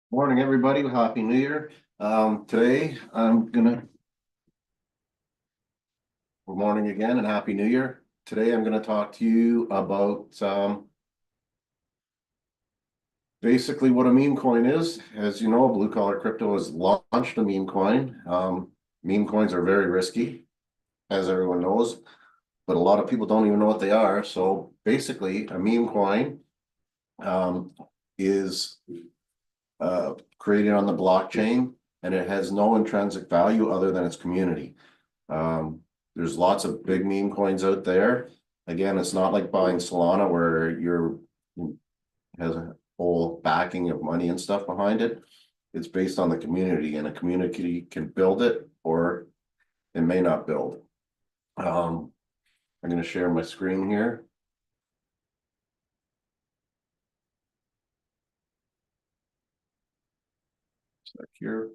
Morning, everybody. Happy New Year. Today good morning again and Happy New Year. Today I'm gonna talk to you about basically what a meme coin is. As you know, Blue Collar Crypto has launched a meme coin. Meme coins are very risky, as everyone knows, but a lot of people don't even know what they are. So basically, a meme coin is created on the blockchain, and it has no intrinsic value other than its community. There's lots of big meme coins out there. Again, it's not like buying Solana where you're has a whole backing of money and stuff behind it. It's based on the community, and a community can build it or it may not build. I'm going to share my screen here. Check here.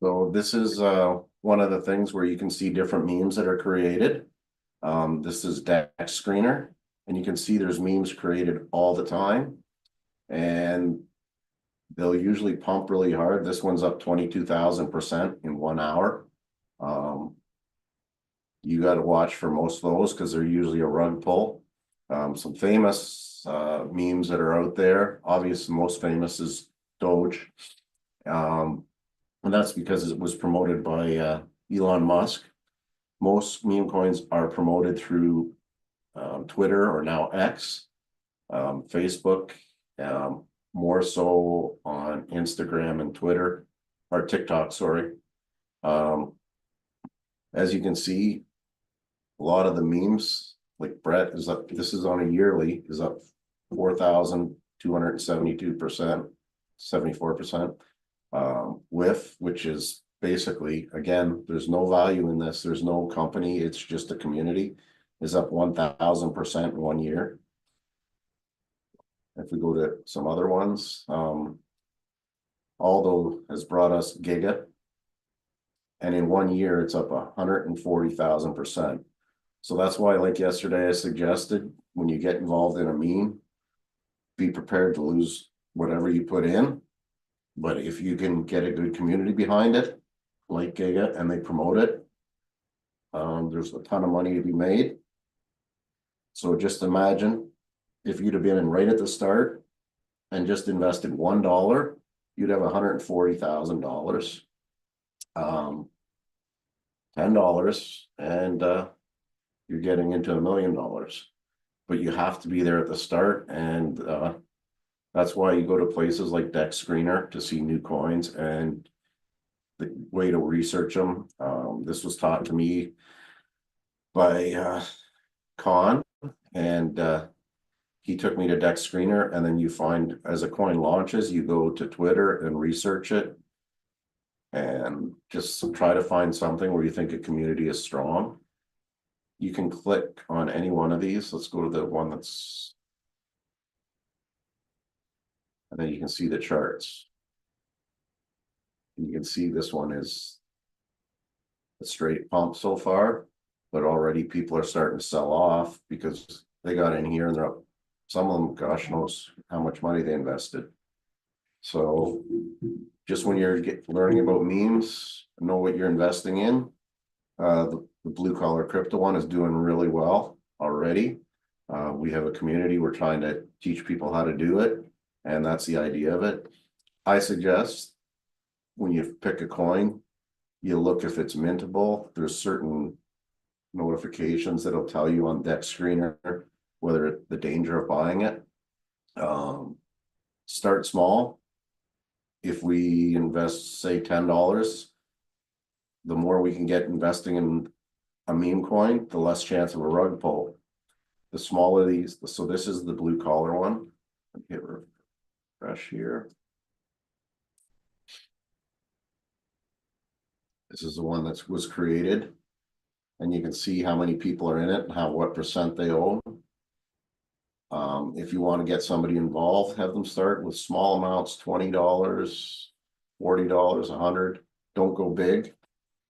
So this is one of the things where you can see different memes that are created. This is Dexscreener, and you can see there's memes created all the time, and they'll usually pump really hard. This one's up 22,000% in 1 hour. You got to watch for most of those because they're usually a rug pull. Some famous memes that are out there. Obviously, most famous is Doge. And that's because it was promoted by Elon Musk. Most meme coins are promoted through Twitter, or now X, Facebook, more so on Instagram and Twitter, or TikTok, sorry. As you can see, a lot of the memes, like Brett is up, this is on a yearly, is up 4,272%, 74%. Which is basically, again, there's no value in this. There's no company. It's just a community, is up 1,000% in 1 year. If we go to some other ones, Aldo has brought us Giga, and in 1 year, it's up 140,000%. So that's why, like yesterday, I suggested when you get involved in a meme, be prepared to lose whatever you put in. But if you can get a good community behind it, like Giga, and they promote it, there's a ton of money to be made. So just imagine if you'd have been in right at the start and just invested $1, you'd have $140,000. $10, and you're getting into $1 million. But you have to be there at the start, and that's why you go to places like Dexscreener to see new coins and the way to research them. This was taught to me by Con, and he took me to Dexscreener, and then you find, as a coin launches, you go to Twitter and research it and just try to find something where you think a community is strong. You can click on any one of these. Let's go to the one that's, and then you can see the charts. And you can see this one is a straight pump so far, but already people are starting to sell off because they got in here and they're up. Some of them, gosh knows how much money they invested. So just when you're learning about memes, know what you're investing in. The Blue Collar Crypto one is doing really well already. We have a community. We're trying to teach people how to do it, and that's the idea of it. I suggest when you pick a coin, you look if it's mintable. There's certain notifications that'll tell you on Dexscreener whether the danger of buying it. Start small. If we invest, say, $10, the more we can get investing in a meme coin, the less chance of a rug pull. The smaller these, so this is the Blue Collar one. Hit refresh here. This is the one that was created, and you can see how many people are in it and what percent they own. If you want to get somebody involved, have them start with small amounts, $20, $40, $100. Don't go big.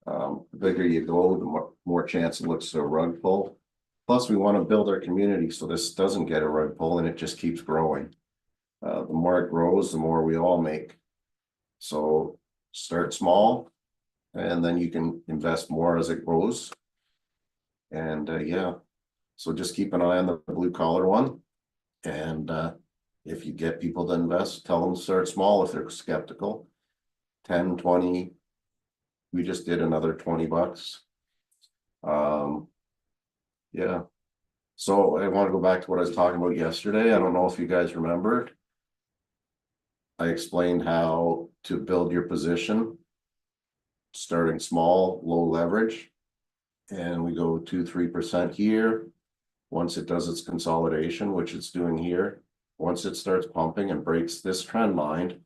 The bigger you go, the more chance it looks to a rug pull. Plus, we want to build our community so this doesn't get a rug pull and it just keeps growing. The more it grows, the more we all make. So start small and then you can invest more as it grows. And yeah, so just keep an eye on the blue collar one. And if you get people to invest, tell them to start small if they're skeptical. 10, 20. We just did another $20. Yeah. So I want to go back to what I was talking about yesterday. I don't know if you guys remembered. I explained how to build your position, starting small, low leverage, and we go 2-3% here. Once it does its consolidation, which it's doing here, once it starts pumping and breaks this trend line,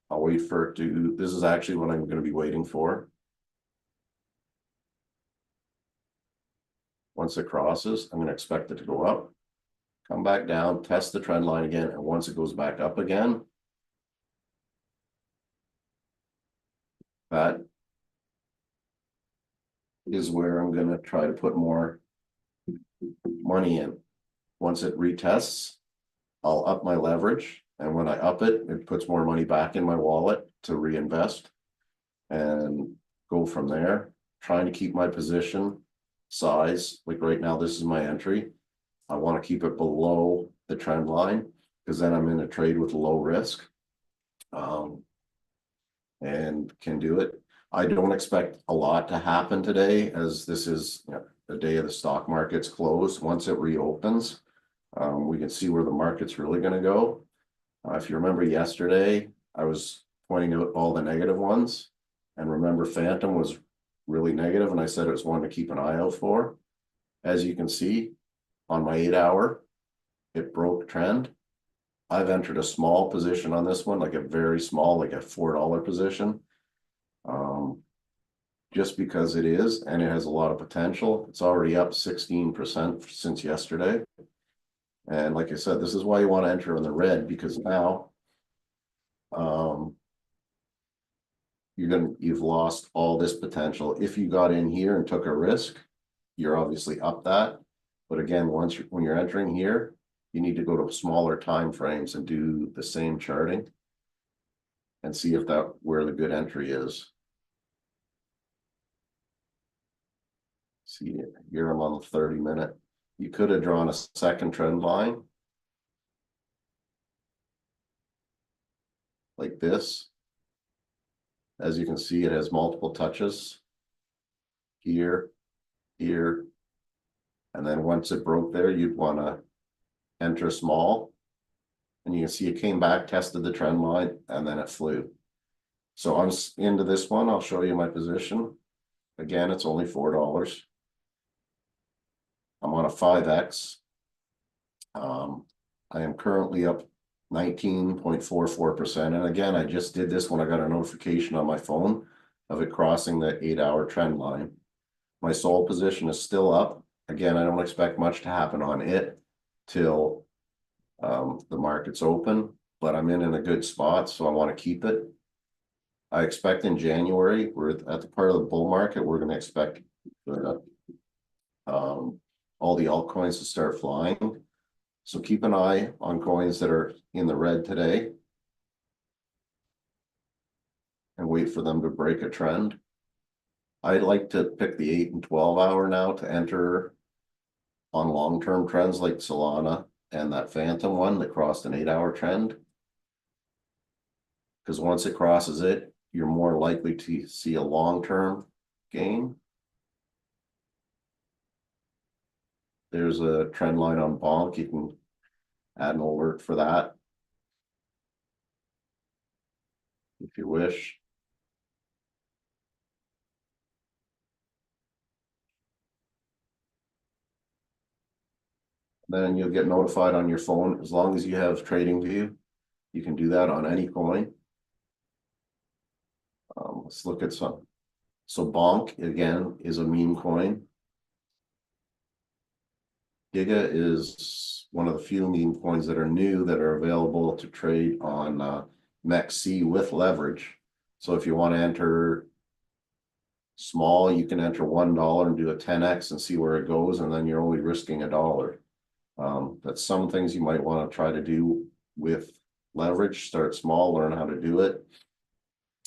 I'll wait for it to, this is actually what I'm going to be waiting for. Once it crosses, I'm going to expect it to go up, come back down, test the trend line again, and once it goes back up again, that is where I'm going to try to put more money in. Once it retests, I'll up my leverage, and when I up it, it puts more money back in my wallet to reinvest and go from there. Trying to keep my position size, like right now, this is my entry. I want to keep it below the trend line because then I'm in a trade with low risk, and can do it. I don't expect a lot to happen today, as this is the day of the stock market's closed. Once it reopens, we can see where the market's really going to go. If you remember yesterday, I was pointing out all the negative ones, and remember Phantom was really negative, and I said it was one to keep an eye out for. As you can see on my 8-hour, it broke trend. I've entered a small position on this one, like a very small, like a $4 position, just because it is, and it has a lot of potential. It's already up 16% since yesterday. And like I said, this is why you want to enter in the red, because now you've lost all this potential. If you got in here and took a risk, you're obviously up that. But again, when you're entering here, you need to go to smaller time frames and do the same charting and see if that where the good entry is. See here I'm on the 30-minute. You could have drawn a second trend line like this. As you can see, it has multiple touches here, here, and then once it broke there, you'd want to enter small, and you can see it came back, tested the trend line, and then it flew. So I'm into this one. I'll show you my position. Again, it's only $4. I'm on a 5x. I am currently up 19.44%. And again, I just did this when I got a notification on my phone of it crossing the 8-hour trend line. My sold position is still up. Again, I don't expect much to happen on it till the market's open, but I'm in a good spot, so I want to keep it. I expect in January, we're at the part of the bull market, we're going to expect all the altcoins to start flying. So keep an eye on coins that are in the red today and wait for them to break a trend. I'd like to pick the 8 and 12-hour now to enter on long-term trends like Solana and that Phantom one that crossed an 8-hour trend. Because once it crosses it, you're more likely to see a long-term gain. There's a trend line on Bonk. You can add an alert for that if you wish. Then you'll get notified on your phone. As long as you have TradingView, you can do that on any coin. Let's look at some. So Bonk, again, is a meme coin. Giga is one of the few meme coins that are new that are available to trade on MEXC with leverage. So if you want to enter Small, you can enter $1 and do a 10x and see where it goes, and then you're only risking $1. That's some things you might want to try to do with leverage. Start small, learn how to do it.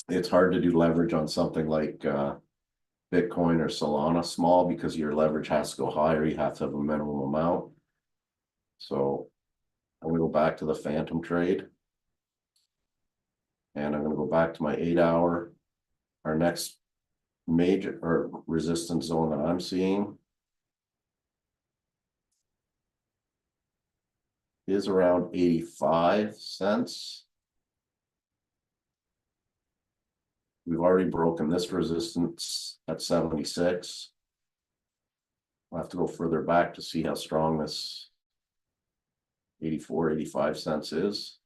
It's hard to do leverage on something like Bitcoin or Solana small, because your leverage has to go higher. You have to have a minimum amount. So I'm going to go back to the phantom trade, and I'm going to go back to my 8-hour. Our next major or resistance zone that I'm seeing is around 85 cents. We've already broken this resistance at 76. I'll have to go further back to see how strong this 84, 85 cents is.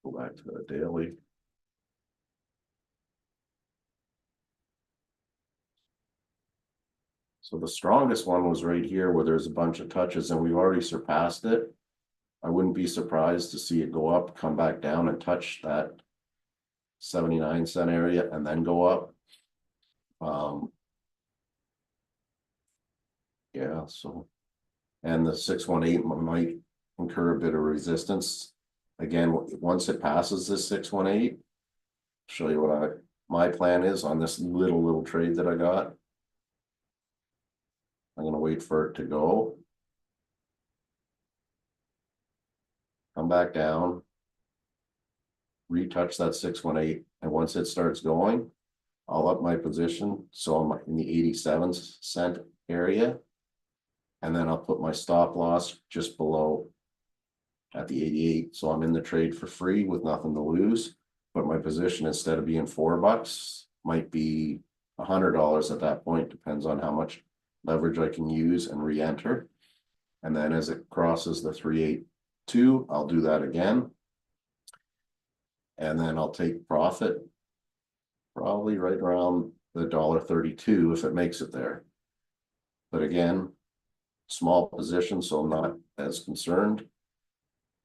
Go back to the daily. So the strongest one was right here where there's a bunch of touches, and we've already surpassed it. I wouldn't be surprised to see it go up, come back down and touch that 79-cent area and then go up. Yeah, so, and the 618 might incur a bit of resistance. Again, once it passes this 618, show you what my plan is on this little trade that I got. I'm going to wait for it to go. Come back down. Retouch that 618. And once it starts going, I'll up my position. So I'm in the 87-cent area. And then I'll put my stop loss just below at the 88. So I'm in the trade for free with nothing to lose. But my position, instead of being $4, might be $100 at that point. Depends on how much leverage I can use and re-enter. And then as it crosses the 382, I'll do that again. And then I'll take profit probably right around the $1.32 if it makes it there. But again, small position, so I'm not as concerned.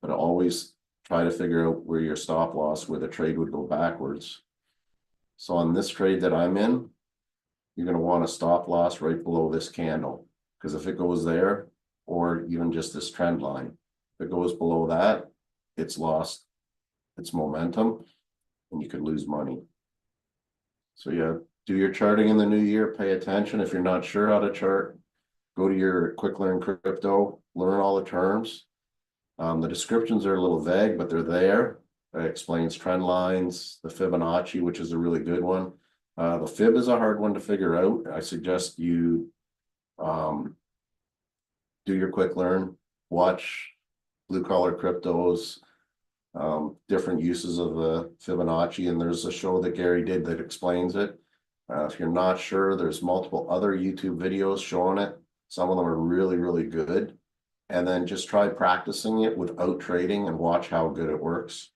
But I always try to figure out where your stop loss, where the trade would go backwards. So on this trade that I'm in, you're going to want a stop loss right below this candle, because if it goes there, or even just this trend line, if it goes below that, it's lost its momentum and you could lose money. So yeah, do your charting in the new year. Pay attention. If you're not sure how to chart, go to your Quick Learn Crypto, learn all the terms. The descriptions are a little vague, but they're there. It explains trend lines, the Fibonacci, which is a really good one. The fib is a hard one to figure out. I suggest you do your quick learn, watch Blue Collar Cryptos, different uses of the Fibonacci, and there's a show that Gary did that explains it. If you're not sure, there's multiple other YouTube videos showing it. Some of them are really good. And then just try practicing it without trading and watch how good it works.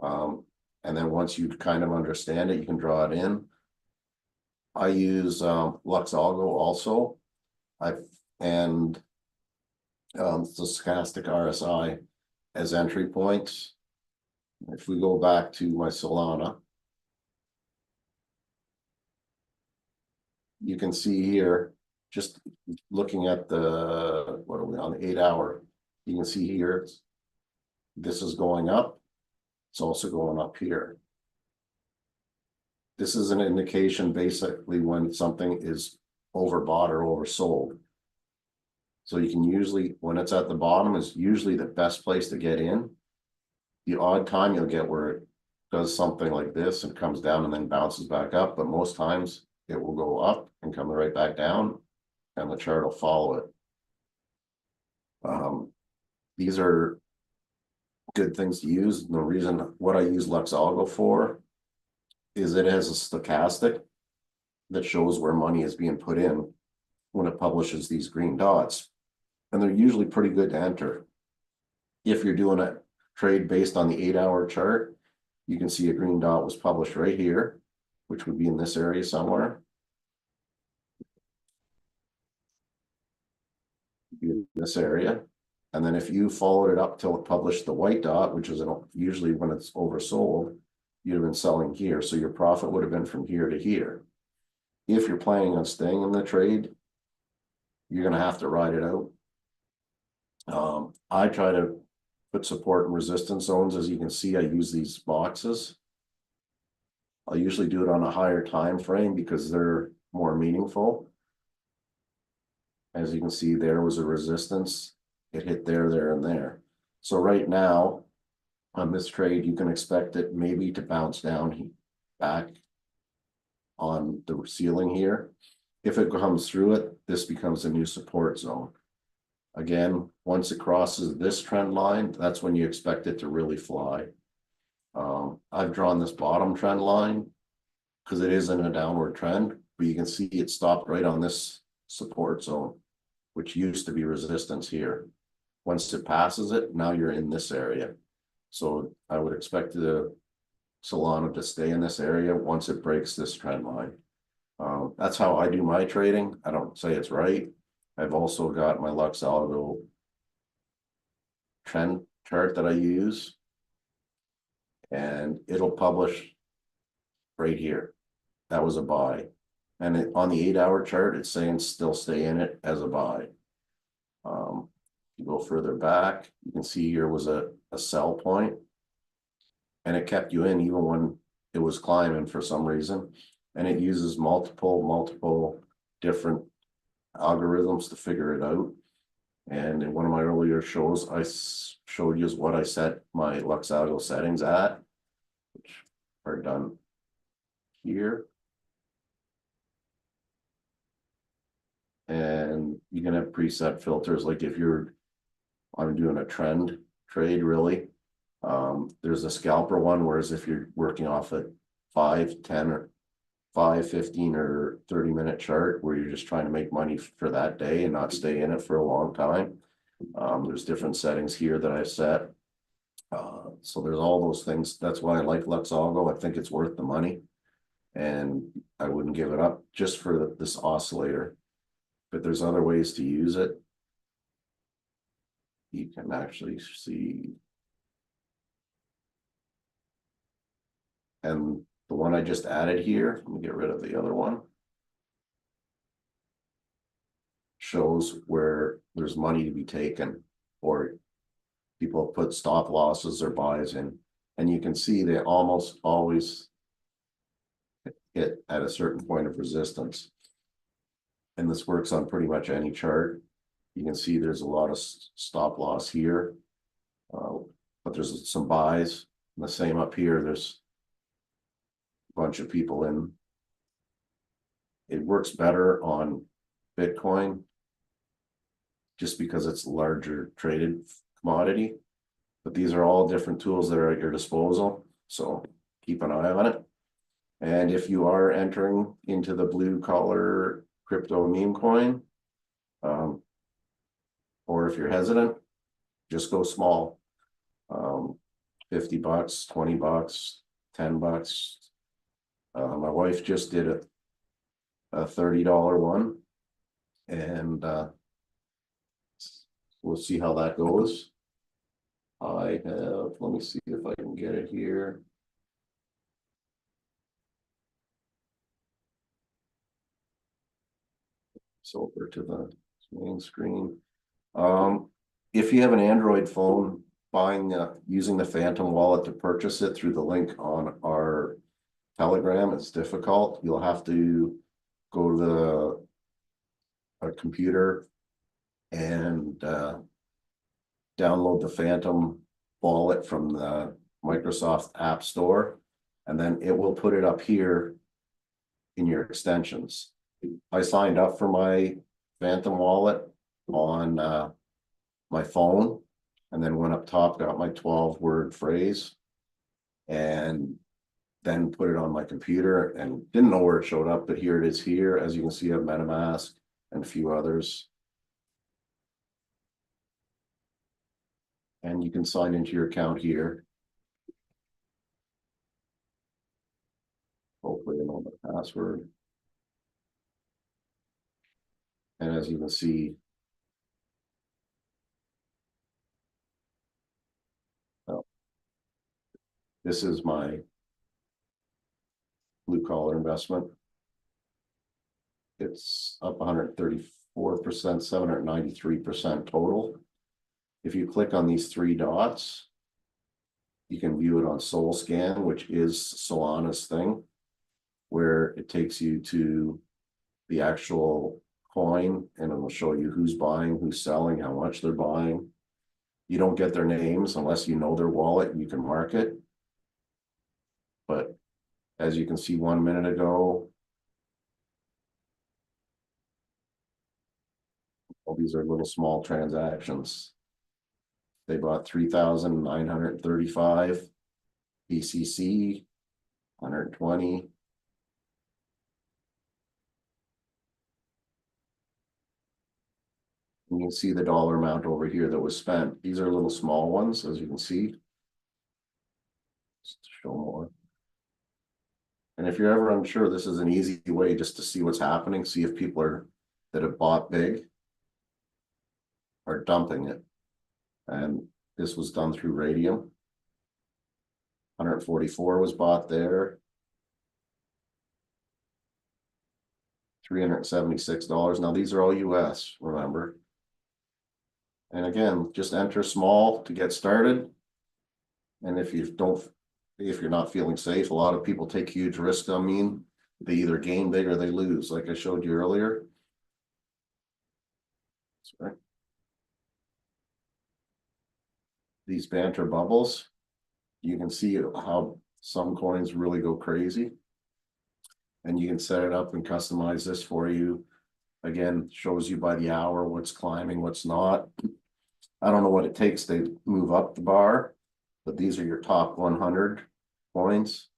And then once you kind of understand it, you can draw it in. I use LUXALGO also. And the stochastic RSI as entry points. If we go back to my Solana, you can see here, just looking at the, what are we on, the 8-hour, you can see here, this is going up. It's also going up here. This is an indication basically when something is overbought or oversold. So you can usually, when it's at the bottom, is usually the best place to get in. The odd time you'll get where it does something like this and comes down and then bounces back up, but most times it will go up and come right back down and the chart will follow it. These are good things to use. The reason what I use LUXALGO for is it has a stochastic that shows where money is being put in when it publishes these green dots. And they're usually pretty good to enter. If you're doing a trade based on the 8-hour chart, you can see a green dot was published right here, which would be in this area somewhere. In this area. And then if you followed it up till it published the white dot, which is usually when it's oversold, you'd have been selling here, so your profit would have been from here to here. If you're planning on staying in the trade, you're gonna have to ride it out. I try to put support and resistance zones. As you can see, I use these boxes. I'll usually do it on a higher time frame because they're more meaningful. As you can see, there was a resistance. It hit there, and there. So right now, on this trade, you can expect it maybe to bounce down back on the ceiling here. If it comes through it, this becomes a new support zone. Again, once it crosses this trend line, that's when you expect it to really fly. I've drawn this bottom trend line because it is in a downward trend, but you can see it stopped right on this support zone, which used to be resistance here. Once it passes it, now you're in this area. So I would expect the Solana to stay in this area once it breaks this trend line. That's how I do my trading. I don't say it's right. I've also got my LUXALGO trend chart that I use, and it'll publish right here. That was a buy. And on the 8-hour chart, it's saying still stay in it as a buy. You go further back, you can see here was a sell point, and it kept you in even when it was climbing for some reason. And it uses multiple different algorithms to figure it out. And in one of my earlier shows, I showed you what I set my LUXALGO settings at, which are done here. And you can have preset filters, like if I'm doing a trend trade, really. There's a scalper one, whereas if you're working off a 5, 10, or 5, 15, or 30-minute chart where you're just trying to make money for that day and not stay in it for a long time. There's different settings here that I set. So there's all those things. That's why I like LUXALGO. I think it's worth the money, and I wouldn't give it up just for this oscillator. But there's other ways to use it. You can actually see. And the one I just added here, let me get rid of the other one, shows where there's money to be taken, or people put stop losses or buys in, and you can see they almost always hit at a certain point of resistance. And this works on pretty much any chart. You can see there's a lot of stop loss here, but there's some buys. And the same up here, there's a bunch of people in. It works better on Bitcoin just because it's a larger traded commodity, but these are all different tools that are at your disposal, so keep an eye on it. And if you are entering into the blue collar crypto meme coin, or if you're hesitant, just go small. 50 bucks, 20 bucks, 10 bucks. My wife just did a $30 one, and we'll see how that goes. I have, let me see if I can get it here. So over to the main screen. If you have an Android phone, using the Phantom wallet to purchase it through the link on our Telegram, it's difficult. You'll have to go to a computer and download the Phantom wallet from the Microsoft App Store, and then it will put it up here in your extensions. I signed up for my Phantom wallet on my phone, and then went up top, got my 12-word phrase, and then put it on my computer, and didn't know where it showed up, but here it is here. As you can see, I have MetaMask and a few others. And you can sign into your account here. Hopefully you know the password. And as you can see, this is my blue collar investment. It's up 134%, 793% total. If you click on these three dots, you can view it on SolScan, which is Solana's thing, where it takes you to the actual coin and it will show you who's buying, who's selling, how much they're buying. You don't get their names unless you know their wallet and you can mark it. But as you can see 1 minute ago, all these are little small transactions. They bought 3,935 BCC, 120. You can see the dollar amount over here that was spent. These are little small ones, as you can see. Just to show more. And if you're ever unsure, this is an easy way just to see what's happening. See if people that have bought big are dumping it. And this was done through Radium. 144 was bought there. $376. Now these are all US, remember. And again, just enter small to get started. And if you're not feeling safe, a lot of people take huge risks. I mean, they either gain big or they lose, like I showed you earlier. Sorry. These banter bubbles, you can see how some coins really go crazy. And you can set it up and customize this for you. Again, shows you by the hour what's climbing, what's not. I don't know what it takes to move up the bar, but these are your top 100 coins.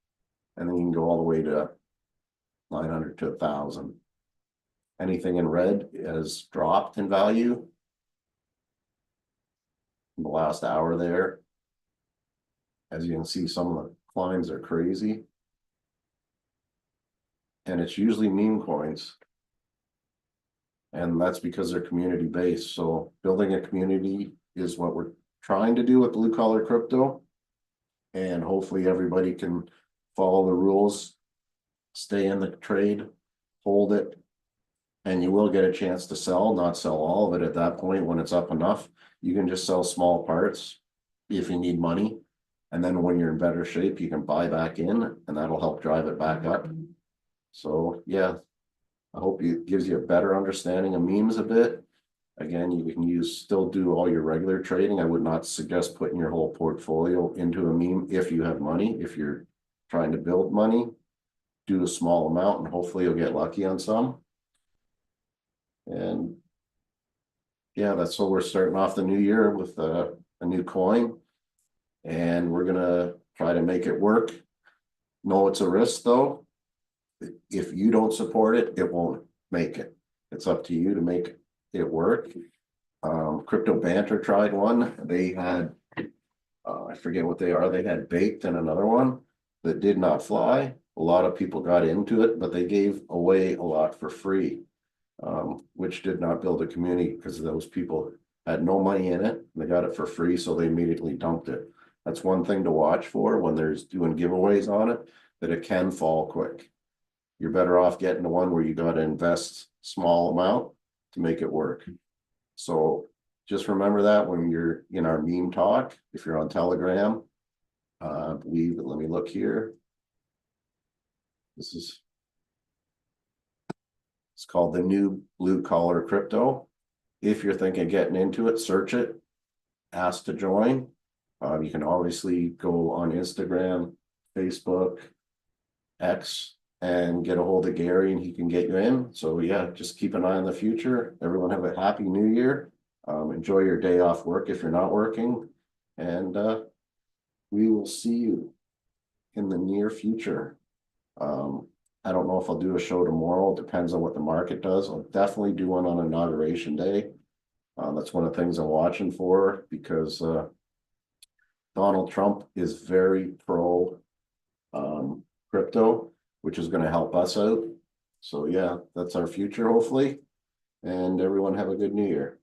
And then you can go all the way to 900 to 1,000. Anything in red has dropped in value in the last hour there. As you can see, some of the climbs are crazy. And it's usually meme coins. And that's because they're community based. So building a community is what we're trying to do with blue collar crypto. And hopefully everybody can follow the rules, stay in the trade, hold it, and you will get a chance to sell, not sell all of it at that point. When it's up enough, you can just sell small parts if you need money. And then when you're in better shape, you can buy back in and that'll help drive it back up. So yeah, I hope it gives you a better understanding of memes a bit. Again, you can still do all your regular trading. I would not suggest putting your whole portfolio into a meme if you have money. If you're trying to build money, do a small amount and hopefully you'll get lucky on some. And yeah, that's what we're starting off the new year with a new coin. And we're gonna try to make it work. Know it's a risk though. If you don't support it, it won't make it. It's up to you to make it work. Crypto Banter tried one. They had, I forget what they are. They had Baked and another one that did not fly. A lot of people got into it, but they gave away a lot for free, which did not build a community because those people had no money in it. They got it for free, so they immediately dumped it. That's one thing to watch for when there's doing giveaways on it, that it can fall quick. You're better off getting the one where you got to invest small amount to make it work. So just remember that when you're in our meme talk, if you're on Telegram, I believe, let me look here. It's called the new blue collar crypto. If you're thinking of getting into it, search it, ask to join. You can obviously go on Instagram, Facebook, X, and get a hold of Gary and he can get you in. So yeah, just keep an eye on the future. Everyone have a happy new year. Enjoy your day off work if you're not working. And we will see you in the near future. I don't know if I'll do a show tomorrow. It depends on what the market does. I'll definitely do one on Inauguration Day. That's one of the things I'm watching for because Donald Trump is very pro crypto, which is going to help us out. So yeah, that's our future, hopefully. And everyone have a good new year.